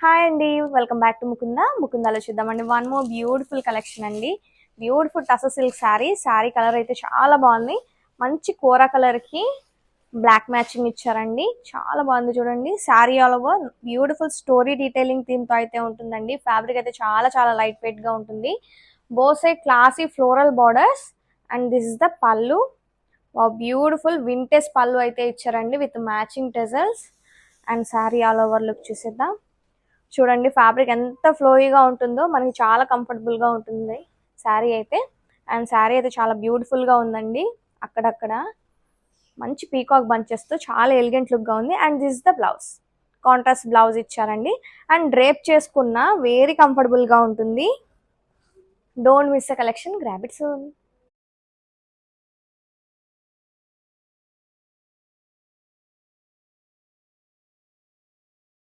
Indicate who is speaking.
Speaker 1: Hi అండి, welcome back to ముకుందాలో చూద్దామండి. One more beautiful collection అండి. Beautiful tussar silk sari colour అయితే చాలా బాగుంది. మంచి కోరా కలర్ కి బ్లాక్ మ్యాచింగ్ ఇచ్చారండి. చాలా బాగుంది చూడండి. Sari all over beautiful story detailing theme తో అయితే ఉంటుందండి. ఫ్యాబ్రిక్ అయితే చాలా చాలా లైట్ వెయిట్ గా ఉంటుంది. Both side classy floral borders and this is the పళ్ళు. బ్యూటిఫుల్ వింటేజ్ పళ్ళు అయితే ఇచ్చారండి with matching టెజల్స్. And sari all over look చూసేద్దాం. చూడండి ఫ్యాబ్రిక్ ఎంత ఫ్లోయిగా ఉంటుందో, మనకి చాలా కంఫర్టబుల్ గా ఉంటుంది శారీ అయితే. అండ్ శారీ అయితే చాలా బ్యూటిఫుల్ గా ఉందండి. అక్కడక్కడ మంచి పీకాక్ బంచెస్ తో చాలా ఎలిగెంట్ లుక్ గా ఉంది. And this the blouse, contrast blouse ఇచ్చారండి. అండ్ డ్రేప్ చేసుకున్న వెరీ కంఫర్టబుల్ గా ఉంటుంది. Don't miss the collection, grab it soon.